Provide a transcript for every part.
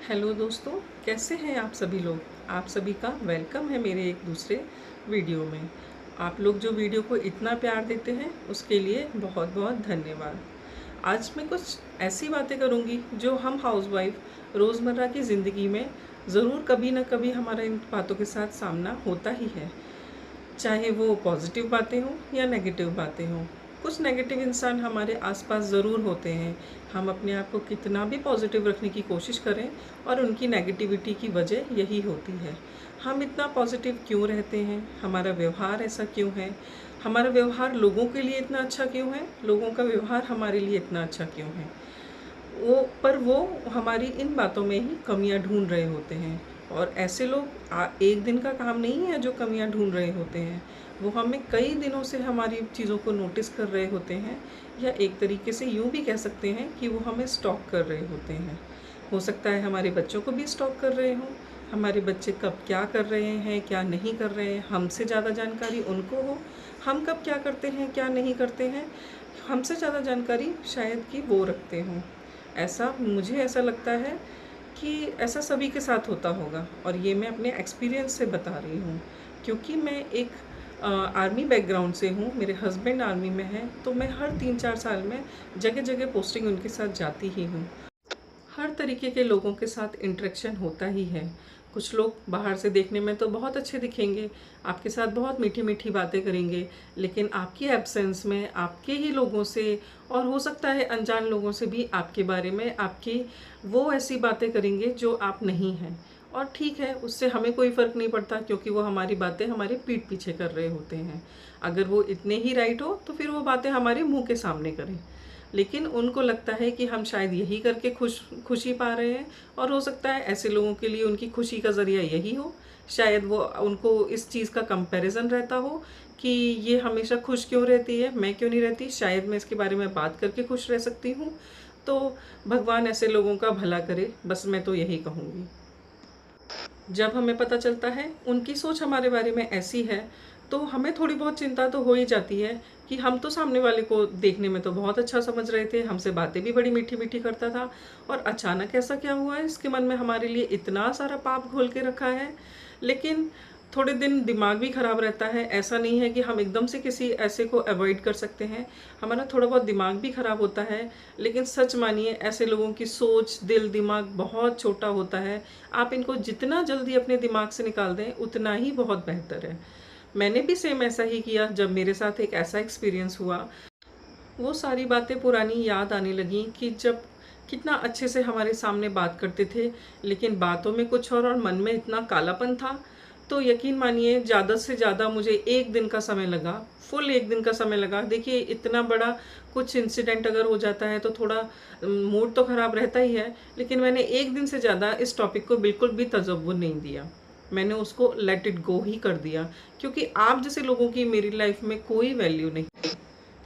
Hello दोस्तों, कैसे हैं आप सभी लोग। आप सभी का वेलकम है मेरे एक दूसरे वीडियो में। आप लोग जो वीडियो को इतना प्यार देते हैं उसके लिए बहुत बहुत धन्यवाद। आज मैं कुछ ऐसी बातें करूंगी जो हम हाउसवाइफ रोज़मर्रा की ज़िंदगी में ज़रूर कभी ना कभी हमारा इन बातों के साथ सामना होता ही है। चाहे वो पॉजिटिव बातें हों या नेगेटिव बातें हों। कुछ नेगेटिव इंसान हमारे आसपास ज़रूर होते हैं। हम अपने आप को कितना भी पॉजिटिव रखने की कोशिश करें और उनकी नेगेटिविटी की वजह यही होती है। हम इतना पॉजिटिव क्यों रहते हैं, हमारा व्यवहार ऐसा क्यों है, हमारा व्यवहार लोगों के लिए इतना अच्छा क्यों है, लोगों का व्यवहार हमारे लिए इतना अच्छा क्यों है। वो हमारी इन बातों में ही कमियां ढूंढ रहे होते हैं। और ऐसे लोग एक दिन का काम नहीं है जो कमियां ढूंढ रहे होते हैं। वो हमें कई दिनों से हमारी चीज़ों को नोटिस कर रहे होते हैं, या एक तरीके से यूँ भी कह सकते हैं कि वो हमें स्टॉक कर रहे होते हैं। हो सकता है हमारे बच्चों को भी स्टॉक कर रहे हों। हमारे बच्चे कब क्या कर रहे हैं, क्या नहीं कर रहे हैं, हमसे ज़्यादा जानकारी उनको हो। हम कब क्या करते हैं, क्या नहीं करते हैं, हमसे ज़्यादा जानकारी शायद कि वो रखते हों। मुझे ऐसा लगता है कि ऐसा सभी के साथ होता होगा, और ये मैं अपने एक्सपीरियंस से बता रही हूँ। क्योंकि मैं एक आर्मी बैकग्राउंड से हूँ, मेरे हस्बैंड आर्मी में हैं, तो मैं हर 3-4 साल में जगह जगह पोस्टिंग उनके साथ जाती ही हूँ। हर तरीके के लोगों के साथ इंटरेक्शन होता ही है। कुछ लोग बाहर से देखने में तो बहुत अच्छे दिखेंगे, आपके साथ बहुत मीठी मीठी बातें करेंगे, लेकिन आपकी एब्सेंस में आपके ही लोगों से, और हो सकता है अनजान लोगों से भी, आपके बारे में आपकी वो ऐसी बातें करेंगे जो आप नहीं हैं। और ठीक है, उससे हमें कोई फ़र्क नहीं पड़ता, क्योंकि वो हमारी बातें हमारे पीठ पीछे कर रहे होते हैं। अगर वो इतने ही राइट हो तो फिर वो बातें हमारे मुंह के सामने करें। लेकिन उनको लगता है कि हम शायद यही करके खुशी पा रहे हैं, और हो सकता है ऐसे लोगों के लिए उनकी खुशी का ज़रिया यही हो। शायद वो उनको इस चीज़ का कंपैरिजन रहता हो कि ये हमेशा खुश क्यों रहती है, मैं क्यों नहीं रहती, शायद मैं इसके बारे में बात करके खुश रह सकती हूँ। तो भगवान ऐसे लोगों का भला करे, बस मैं तो यही कहूँगी। जब हमें पता चलता है उनकी सोच हमारे बारे में ऐसी है, तो हमें थोड़ी बहुत चिंता तो हो ही जाती है कि हम तो सामने वाले को देखने में तो बहुत अच्छा समझ रहे थे, हमसे बातें भी बड़ी मीठी मीठी करता था, और अचानक ऐसा क्या हुआ है, इसके मन में हमारे लिए इतना सारा पाप घोल के रखा है। लेकिन थोड़े दिन दिमाग भी ख़राब रहता है। ऐसा नहीं है कि हम एकदम से किसी ऐसे को अवॉइड कर सकते हैं, हमारा थोड़ा बहुत दिमाग भी ख़राब होता है। लेकिन सच मानिए, ऐसे लोगों की सोच, दिल, दिमाग बहुत छोटा होता है। आप इनको जितना जल्दी अपने दिमाग से निकाल दें उतना ही बहुत बेहतर है। मैंने भी सेम ऐसा ही किया। जब मेरे साथ एक ऐसा एक्सपीरियंस हुआ, वो सारी बातें पुरानी याद आने लगीं कि जब कितना अच्छे से हमारे सामने बात करते थे, लेकिन बातों में कुछ और मन में इतना कालापन था। तो यकीन मानिए, ज़्यादा से ज़्यादा मुझे 1 दिन का समय लगा, फुल 1 दिन का समय लगा। देखिए, इतना बड़ा कुछ इंसिडेंट अगर हो जाता है तो थोड़ा मूड तो ख़राब रहता ही है, लेकिन मैंने 1 दिन से ज़्यादा इस टॉपिक को बिल्कुल भी तसव्वुर नहीं दिया। मैंने उसको लेट इट गो ही कर दिया, क्योंकि आप जैसे लोगों की मेरी लाइफ में कोई वैल्यू नहीं।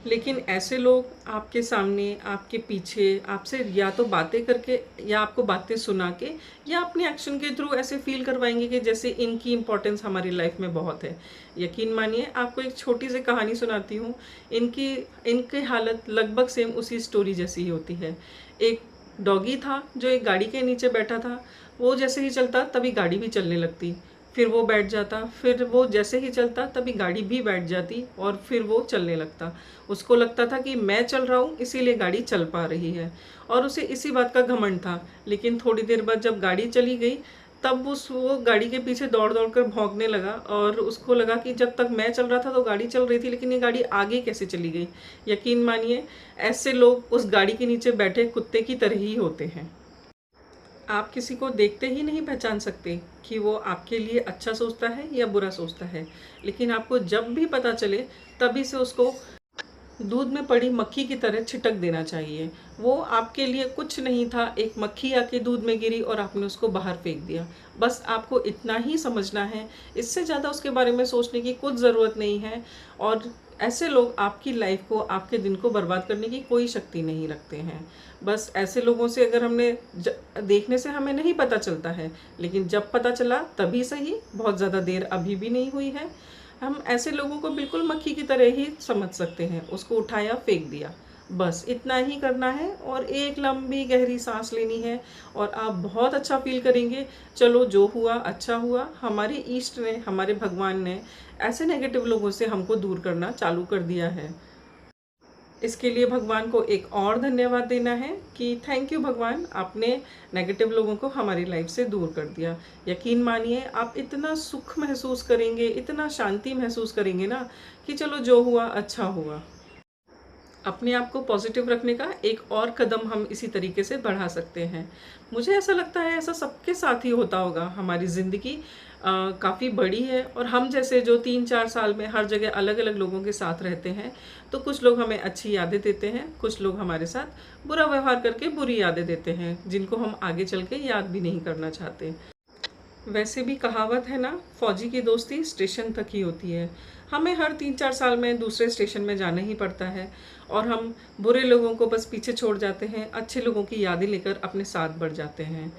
लेकिन ऐसे लोग आपके सामने, आपके पीछे, आपसे या तो बातें करके, या आपको बातें सुना के, या अपने एक्शन के थ्रू ऐसे फील करवाएंगे कि जैसे इनकी इम्पोर्टेंस हमारी लाइफ में बहुत है। यकीन मानिए, आपको एक छोटी सी कहानी सुनाती हूँ। इनकी इनकी हालत लगभग सेम उसी स्टोरी जैसी ही होती है। एक डॉगी था जो एक गाड़ी के नीचे बैठा था। वो जैसे ही चलता तभी गाड़ी भी चलने लगती, फिर वो बैठ जाता, फिर वो जैसे ही चलता तभी गाड़ी भी बैठ जाती, और फिर वो चलने लगता। उसको लगता था कि मैं चल रहा हूँ इसीलिए गाड़ी चल पा रही है, और उसे इसी बात का घमंड था। लेकिन थोड़ी देर बाद जब गाड़ी चली गई, तब वो गाड़ी के पीछे दौड़ दौड़ कर भौंकने लगा, और उसको लगा कि जब तक मैं चल रहा था तो गाड़ी चल रही थी, लेकिन ये गाड़ी आगे कैसे चली गई। यकीन मानिए, ऐसे लोग उस गाड़ी के नीचे बैठे कुत्ते की तरह ही होते हैं। आप किसी को देखते ही नहीं पहचान सकते कि वो आपके लिए अच्छा सोचता है या बुरा सोचता है, लेकिन आपको जब भी पता चले तभी से उसको दूध में पड़ी मक्खी की तरह छिटक देना चाहिए। वो आपके लिए कुछ नहीं था, एक मक्खी आके दूध में गिरी और आपने उसको बाहर फेंक दिया। बस आपको इतना ही समझना है, इससे ज़्यादा उसके बारे में सोचने की कुछ ज़रूरत नहीं है। और ऐसे लोग आपकी लाइफ को, आपके दिन को बर्बाद करने की कोई शक्ति नहीं रखते हैं। बस ऐसे लोगों से अगर देखने से हमें नहीं पता चलता है, लेकिन जब पता चला तभी सही, बहुत ज़्यादा देर अभी भी नहीं हुई है। हम ऐसे लोगों को बिल्कुल मक्खी की तरह ही समझ सकते हैं। उसको उठाया, फेंक दिया, बस इतना ही करना है और एक लंबी गहरी सांस लेनी है और आप बहुत अच्छा फील करेंगे। चलो जो हुआ अच्छा हुआ, हमारे ईष्ट ने, हमारे भगवान ने ऐसे नेगेटिव लोगों से हमको दूर करना चालू कर दिया है। इसके लिए भगवान को एक और धन्यवाद देना है कि थैंक यू भगवान, आपने नेगेटिव लोगों को हमारी लाइफ से दूर कर दिया। यकीन मानिए आप इतना सुख महसूस करेंगे, इतना शांति महसूस करेंगे ना कि चलो जो हुआ अच्छा हुआ। अपने आप को पॉजिटिव रखने का एक और कदम हम इसी तरीके से बढ़ा सकते हैं। मुझे ऐसा लगता है ऐसा सबके साथ ही होता होगा। हमारी ज़िंदगी काफ़ी बड़ी है और हम जैसे जो 3-4 साल में हर जगह अलग-अलग लोगों के साथ रहते हैं, तो कुछ लोग हमें अच्छी यादें देते हैं, कुछ लोग हमारे साथ बुरा व्यवहार करके बुरी यादें देते हैं, जिनको हम आगे चल के याद भी नहीं करना चाहते। वैसे भी कहावत है ना, फौजी की दोस्ती स्टेशन तक ही होती है। हमें हर 3-4 साल में दूसरे स्टेशन में जाना ही पड़ता है और हम बुरे लोगों को बस पीछे छोड़ जाते हैं, अच्छे लोगों की यादें लेकर अपने साथ बढ़ जाते हैं।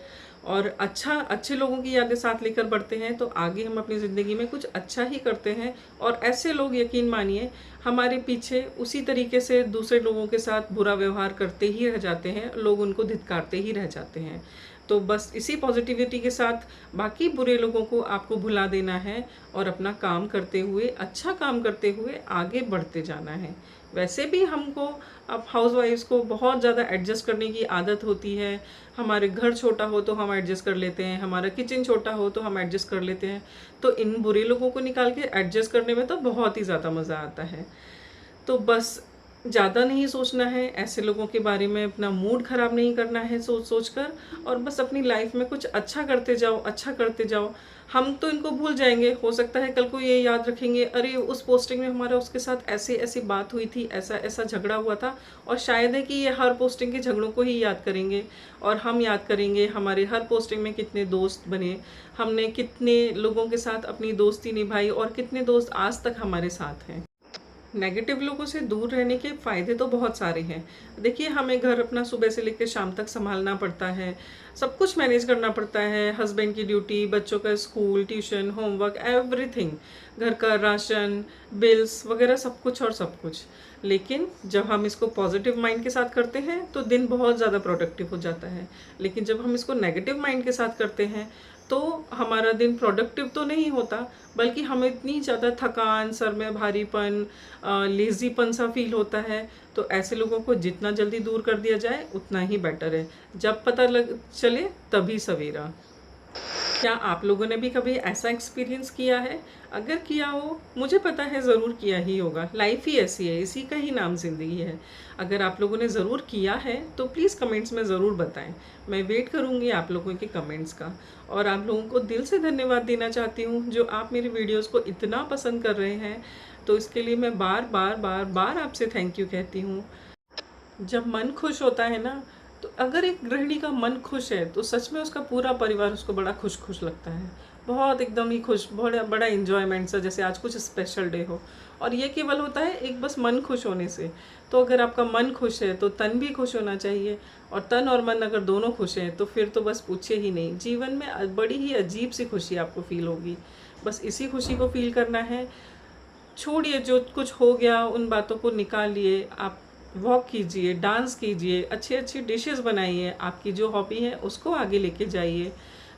और अच्छे लोगों की यादें साथ लेकर बढ़ते हैं तो आगे हम अपनी ज़िंदगी में कुछ अच्छा ही करते हैं और ऐसे लोग यकीन मानिए हमारे पीछे उसी तरीके से दूसरे लोगों के साथ बुरा व्यवहार करते ही रह जाते हैं, लोग उनको धिक्कारते ही रह जाते हैं। तो बस इसी पॉजिटिविटी के साथ बाकी बुरे लोगों को आपको भुला देना है और अपना काम करते हुए, अच्छा काम करते हुए आगे बढ़ते जाना है। वैसे भी हमको अब हाउसवाइफ्स को बहुत ज़्यादा एडजस्ट करने की आदत होती है। हमारे घर छोटा हो तो हम एडजस्ट कर लेते हैं, हमारा किचन छोटा हो तो हम एडजस्ट कर लेते हैं। तो इन बुरे लोगों को निकाल के एडजस्ट करने में तो बहुत ही ज़्यादा मज़ा आता है। तो बस ज़्यादा नहीं सोचना है, ऐसे लोगों के बारे में अपना मूड ख़राब नहीं करना है सोच कर, और बस अपनी लाइफ में कुछ अच्छा करते जाओ, अच्छा करते जाओ। हम तो इनको भूल जाएंगे, हो सकता है कल को ये याद रखेंगे, अरे उस पोस्टिंग में हमारा उसके साथ ऐसी ऐसी बात हुई थी, ऐसा ऐसा झगड़ा हुआ था। और शायद है कि ये हर पोस्टिंग के झगड़ों को ही याद करेंगे और हम याद करेंगे हमारे हर पोस्टिंग में कितने दोस्त बने, हमने कितने लोगों के साथ अपनी दोस्ती निभाई और कितने दोस्त आज तक हमारे साथ हैं। नेगेटिव लोगों से दूर रहने के फ़ायदे तो बहुत सारे हैं। देखिए, हमें घर अपना सुबह से लेकर शाम तक सँभालना पड़ता है, सब कुछ मैनेज करना पड़ता है, हस्बैंड की ड्यूटी, बच्चों का स्कूल, ट्यूशन, होमवर्क, एवरीथिंग, घर का राशन, बिल्स वगैरह सब कुछ और सब कुछ। लेकिन जब हम इसको पॉजिटिव माइंड के साथ करते हैं तो दिन बहुत ज़्यादा प्रोडक्टिव हो जाता है। लेकिन जब हम इसको नेगेटिव माइंड के साथ करते हैं तो हमारा दिन प्रोडक्टिव तो नहीं होता, बल्कि हमें इतनी ज़्यादा थकान, सर में भारीपन, लेज़ीपन सा फील होता है। तो ऐसे लोगों को जितना जल्दी दूर कर दिया जाए उतना ही बेटर है। जब पता लग चले तभी सवेरा। क्या आप लोगों ने भी कभी ऐसा एक्सपीरियंस किया है? अगर किया हो, मुझे पता है ज़रूर किया ही होगा। लाइफ ही ऐसी है, इसी का ही नाम ज़िंदगी है। अगर आप लोगों ने ज़रूर किया है तो प्लीज़ कमेंट्स में ज़रूर बताएं। मैं वेट करूँगी आप लोगों के कमेंट्स का। और आप लोगों को दिल से धन्यवाद देना चाहती हूँ जो आप मेरी वीडियोस को इतना पसंद कर रहे हैं। तो इसके लिए मैं बार बार बार बार आपसे थैंक यू कहती हूँ। जब मन खुश होता है ना, तो अगर एक गृहिणी का मन खुश है तो सच में उसका पूरा परिवार उसको बड़ा खुश खुश लगता है। बहुत एकदम ही खुश, बड़ा बड़ा इंजॉयमेंट सा, जैसे आज कुछ स्पेशल डे हो। और ये केवल होता है एक बस मन खुश होने से। तो अगर आपका मन खुश है तो तन भी खुश होना चाहिए, और तन और मन अगर दोनों खुश हैं तो फिर तो बस पूछिए ही नहीं, जीवन में बड़ी ही अजीब सी खुशी आपको फील होगी। बस इसी खुशी को फील करना है। छोड़िए जो कुछ हो गया, उन बातों को निकालिए। आप वॉक कीजिए, डांस कीजिए, अच्छी अच्छी डिशेस बनाइए, आपकी जो हॉबी है उसको आगे लेके जाइए।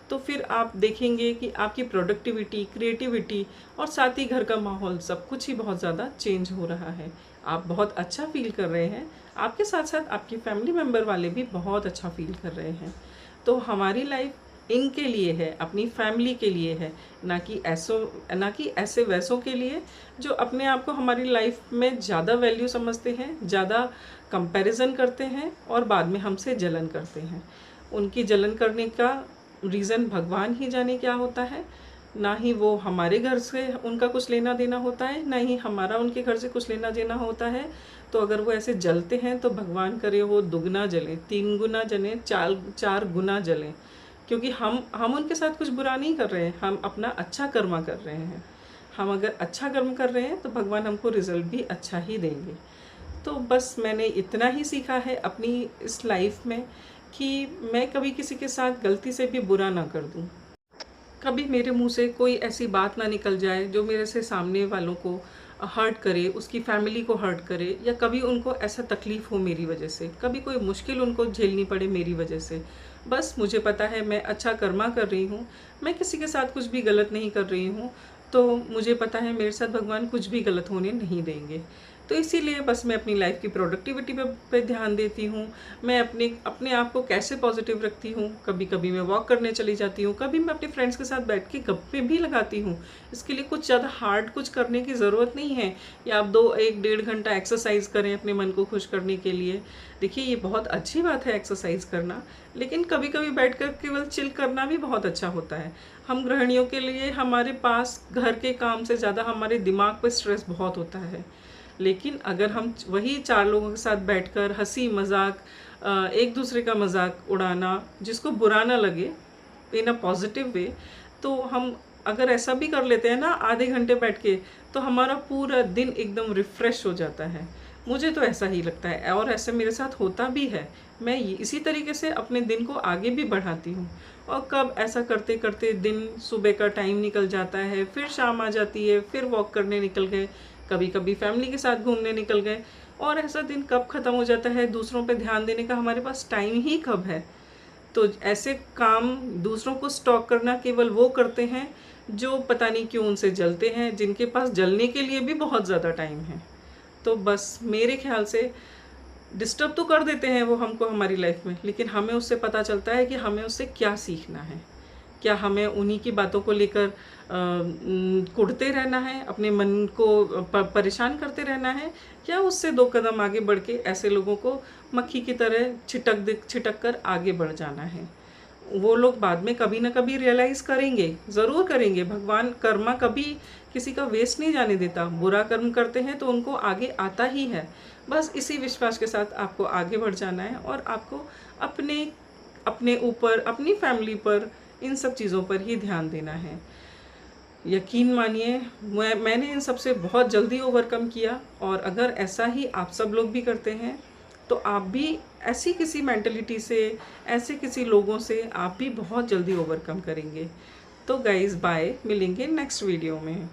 तो फिर आप देखेंगे कि आपकी प्रोडक्टिविटी, क्रिएटिविटी और साथ ही घर का माहौल सब कुछ ही बहुत ज़्यादा चेंज हो रहा है। आप बहुत अच्छा फील कर रहे हैं, आपके साथ साथ आपकी फैमिली मेम्बर वाले भी बहुत अच्छा फील कर रहे हैं। तो हमारी लाइफ इनके लिए है, अपनी फैमिली के लिए है, ना कि ऐसे वैसों के लिए जो अपने आप को हमारी लाइफ में ज़्यादा वैल्यू समझते हैं, ज़्यादा कंपैरिजन करते हैं और बाद में हमसे जलन करते हैं। उनकी जलन करने का रीज़न भगवान ही जाने क्या होता है। ना ही वो हमारे घर से उनका कुछ लेना देना होता है, ना ही हमारा उनके घर से कुछ लेना देना होता है। तो अगर वो ऐसे जलते हैं तो भगवान करे वो दुगना जले, 3 गुना जले, 4 गुना जले। क्योंकि हम उनके साथ कुछ बुरा नहीं कर रहे हैं, हम अपना अच्छा कर्मा कर रहे हैं। हम अगर अच्छा कर्म कर रहे हैं तो भगवान हमको रिजल्ट भी अच्छा ही देंगे। तो बस मैंने इतना ही सीखा है अपनी इस लाइफ में कि मैं कभी किसी के साथ गलती से भी बुरा ना कर दूं। कभी मेरे मुंह से कोई ऐसी बात ना निकल जाए जो मेरे से सामने वालों को हर्ट करे, उसकी फैमिली को हर्ट करे, या कभी उनको ऐसा तकलीफ़ हो मेरी वजह से, कभी कोई मुश्किल उनको झेलनी पड़े मेरी वजह से। बस मुझे पता है मैं अच्छा कर्मा कर रही हूँ, मैं किसी के साथ कुछ भी गलत नहीं कर रही हूँ, तो मुझे पता है मेरे साथ भगवान कुछ भी गलत होने नहीं देंगे। तो इसीलिए बस मैं अपनी लाइफ की प्रोडक्टिविटी पे ध्यान देती हूँ। मैं अपने अपने आप को कैसे पॉजिटिव रखती हूँ, कभी कभी मैं वॉक करने चली जाती हूँ, कभी मैं अपने फ्रेंड्स के साथ बैठ के गप्पे भी लगाती हूँ। इसके लिए कुछ ज़्यादा हार्ड कुछ करने की ज़रूरत नहीं है, या आप 1-1.5 घंटा एक्सरसाइज करें अपने मन को खुश करने के लिए। देखिए, ये बहुत अच्छी बात है एक्सरसाइज करना, लेकिन कभी कभी बैठ कर केवल चिल करना भी बहुत अच्छा होता है। हम गृहिणियों के लिए हमारे पास घर के काम से ज़्यादा हमारे दिमाग पर स्ट्रेस बहुत होता है, लेकिन अगर हम वही 4 लोगों के साथ बैठकर हंसी मजाक, एक दूसरे का मजाक उड़ाना, जिसको बुरा ना लगे, इन अ पॉजिटिव वे, तो हम अगर ऐसा भी कर लेते हैं ना आधे घंटे बैठ के, तो हमारा पूरा दिन एकदम रिफ़्रेश हो जाता है। मुझे तो ऐसा ही लगता है, और ऐसा मेरे साथ होता भी है। मैं इसी तरीके से अपने दिन को आगे भी बढ़ाती हूँ। और कब ऐसा करते करते दिन, सुबह का टाइम निकल जाता है, फिर शाम आ जाती है, फिर वॉक करने निकल गए, कभी कभी फैमिली के साथ घूमने निकल गए, और ऐसा दिन कब ख़त्म हो जाता है, दूसरों पे ध्यान देने का हमारे पास टाइम ही कब है। तो ऐसे काम, दूसरों को स्टॉक करना केवल वो करते हैं जो पता नहीं क्यों उनसे जलते हैं, जिनके पास जलने के लिए भी बहुत ज़्यादा टाइम है। तो बस मेरे ख्याल से डिस्टर्ब तो कर देते हैं वो हमको हमारी लाइफ में, लेकिन हमें उससे पता चलता है कि हमें उससे क्या सीखना है। क्या हमें उन्हीं की बातों को लेकर कुढ़ते रहना है, अपने मन को परेशान करते रहना है, या उससे 2 कदम आगे बढ़ के ऐसे लोगों को मक्खी की तरह छिटक कर आगे बढ़ जाना है। वो लोग बाद में कभी ना कभी रियलाइज़ करेंगे, ज़रूर करेंगे। भगवान कर्मा कभी किसी का वेस्ट नहीं जाने देता। बुरा कर्म करते हैं तो उनको आगे आता ही है। बस इसी विश्वास के साथ आपको आगे बढ़ जाना है, और आपको अपने अपने ऊपर, अपनी फैमिली पर, इन सब चीज़ों पर ही ध्यान देना है। यकीन मानिए, मैंने इन सब से बहुत जल्दी ओवरकम किया, और अगर ऐसा ही आप सब लोग भी करते हैं, तो आप भी ऐसी किसी मेंटलिटी से, ऐसे किसी लोगों से आप भी बहुत जल्दी ओवरकम करेंगे। तो गाइज़, बाय, मिलेंगे नेक्स्ट वीडियो में।